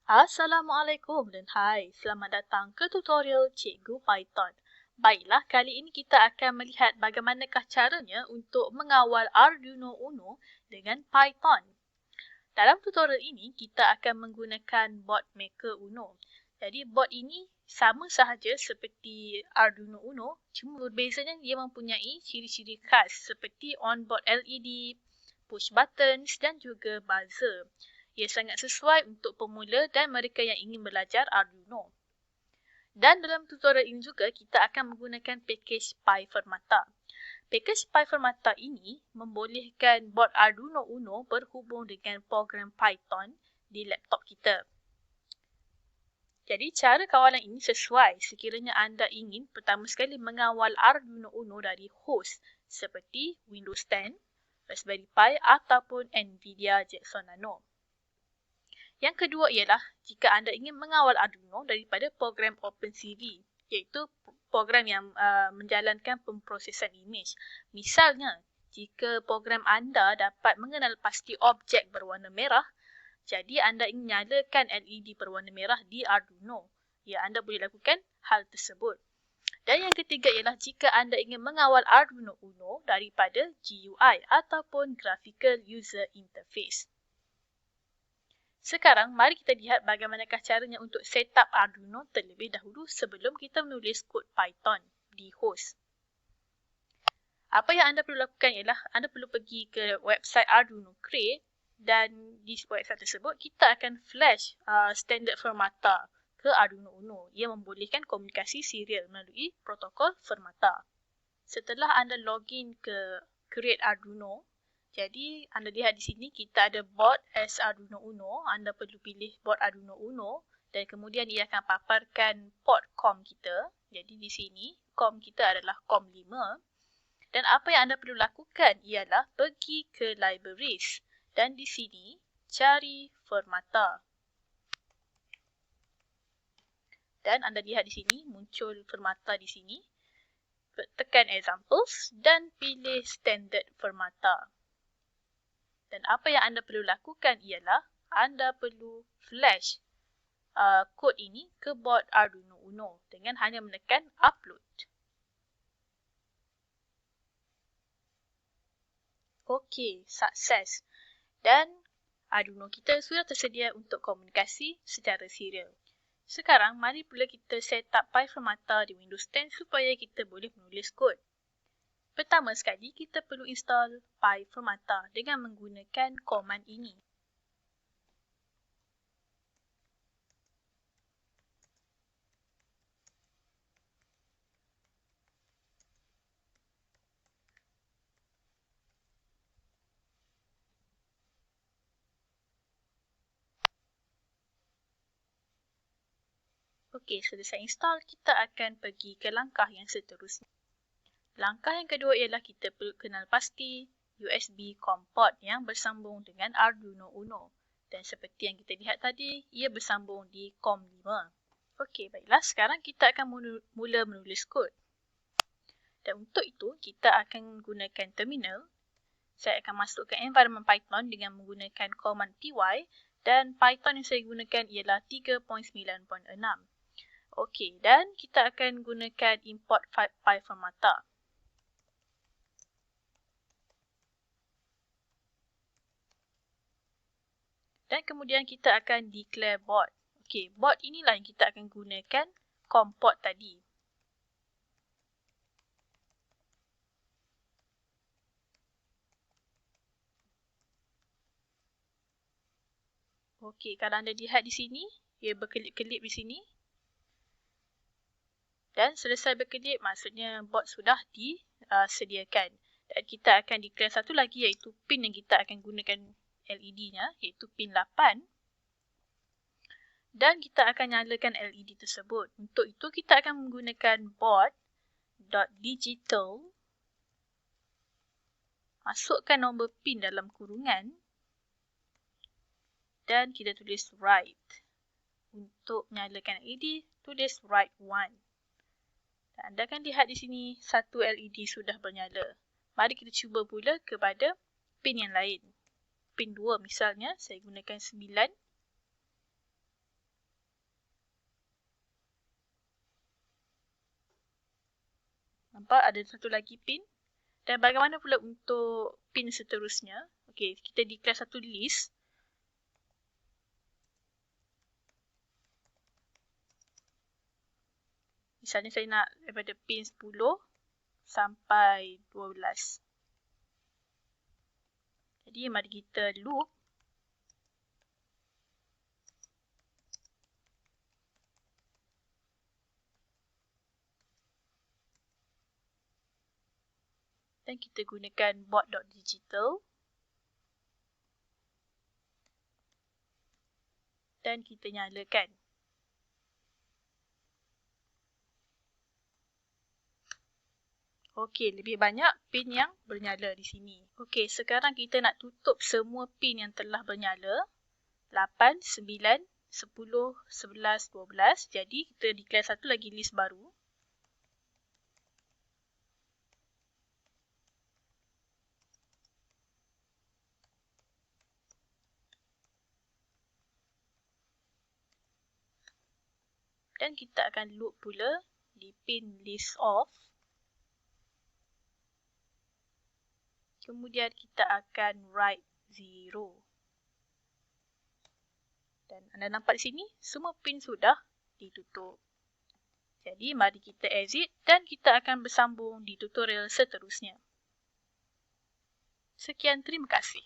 Assalamualaikum dan hai, selamat datang ke tutorial Cikgu Python. Baiklah, kali ini kita akan melihat bagaimanakah caranya untuk mengawal Arduino UNO dengan Python. Dalam tutorial ini, kita akan menggunakan board maker UNO. Jadi, board ini sama sahaja seperti Arduino UNO, cuma berbezanya dia mempunyai ciri-ciri khas seperti on-board LED, push buttons dan juga buzzer. Ia sangat sesuai untuk pemula dan mereka yang ingin belajar Arduino. Dan dalam tutorial ini juga kita akan menggunakan package Pyfirmata. Package Pyfirmata ini membolehkan board Arduino UNO berhubung dengan program Python di laptop kita. Jadi cara kawalan ini sesuai sekiranya anda ingin pertama sekali mengawal Arduino UNO dari host seperti Windows 10, Raspberry Pi ataupun Nvidia Jetson Nano. Yang kedua ialah jika anda ingin mengawal Arduino daripada program OpenCV, iaitu program yang menjalankan pemprosesan imej. Misalnya, jika program anda dapat mengenal pasti objek berwarna merah, jadi anda ingin nyalakan LED berwarna merah di Arduino. Ya, anda boleh lakukan hal tersebut. Dan yang ketiga ialah jika anda ingin mengawal Arduino UNO daripada GUI ataupun Graphical User Interface. Sekarang, mari kita lihat bagaimanakah caranya untuk setup Arduino terlebih dahulu sebelum kita menulis kod Python di host. Apa yang anda perlu lakukan ialah anda perlu pergi ke website Arduino Create dan di website tersebut kita akan flash standard firmata ke Arduino UNO. Ia membolehkan komunikasi serial melalui protokol firmata. Setelah anda login ke Create Arduino, jadi, anda lihat di sini kita ada board as Arduino UNO. Anda perlu pilih board Arduino UNO dan kemudian ia akan paparkan port COM kita. Jadi, di sini COM kita adalah COM 5. Dan apa yang anda perlu lakukan ialah pergi ke libraries. Dan di sini, cari firmata. Dan anda lihat di sini, muncul firmata di sini. Tekan examples dan pilih standard firmata. Dan apa yang anda perlu lakukan ialah anda perlu flash kod ini ke board Arduino UNO dengan hanya menekan upload. Okey, sukses. Dan Arduino kita sudah tersedia untuk komunikasi secara serial. Sekarang, mari pula kita set up Pyfirmata di Windows 10 supaya kita boleh menulis kod. Pertama sekali, kita perlu install Pyfirmata dengan menggunakan command ini. Okey, selesai install, kita akan pergi ke langkah yang seterusnya. Langkah yang kedua ialah kita perlu kenal pasti USB COM port yang bersambung dengan Arduino UNO. Dan seperti yang kita lihat tadi, ia bersambung di COM 5. Okey, baiklah. Sekarang kita akan mula menulis kod. Dan untuk itu, kita akan gunakan terminal. Saya akan masukkan environment Python dengan menggunakan command py dan Python yang saya gunakan ialah 3.9.6. Okey, dan kita akan gunakan import Pyfirmata. Dan kemudian kita akan declare board. Okey, board inilah yang kita akan gunakan COM port tadi. Okey, kalau anda lihat di sini, ia berkelip-kelip di sini. Dan selesai berkelip, maksudnya board sudah disediakan. Dan kita akan declare satu lagi iaitu pin yang kita akan gunakan LED-nya, iaitu pin 8. Dan kita akan nyalakan LED tersebut. Untuk itu, kita akan menggunakan board.digital. Masukkan nombor pin dalam kurungan. Dan kita tulis write. Untuk menyalakan LED, tulis write 1. Dan anda akan lihat di sini, satu LED sudah bernyala. Mari kita cuba pula kepada pin yang lain. Pin 2 misalnya, saya gunakan 9. Nampak ada satu lagi pin. Dan bagaimana pula untuk pin seterusnya? Okey, kita declare satu list. Misalnya saya nak daripada pin 10 sampai 12. Jadi mari kita loop. Dan kita gunakan board.digital. Dan kita nyalakan. Okey, lebih banyak pin yang bernyala di sini. Okey, sekarang kita nak tutup semua pin yang telah bernyala. 8, 9, 10, 11, 12. Jadi, kita declare satu lagi list baru. Dan kita akan loop pula di pin list off. Kemudian kita akan write 0. Dan anda nampak di sini, semua pin sudah ditutup. Jadi, mari kita exit dan kita akan bersambung di tutorial seterusnya. Sekian, terima kasih.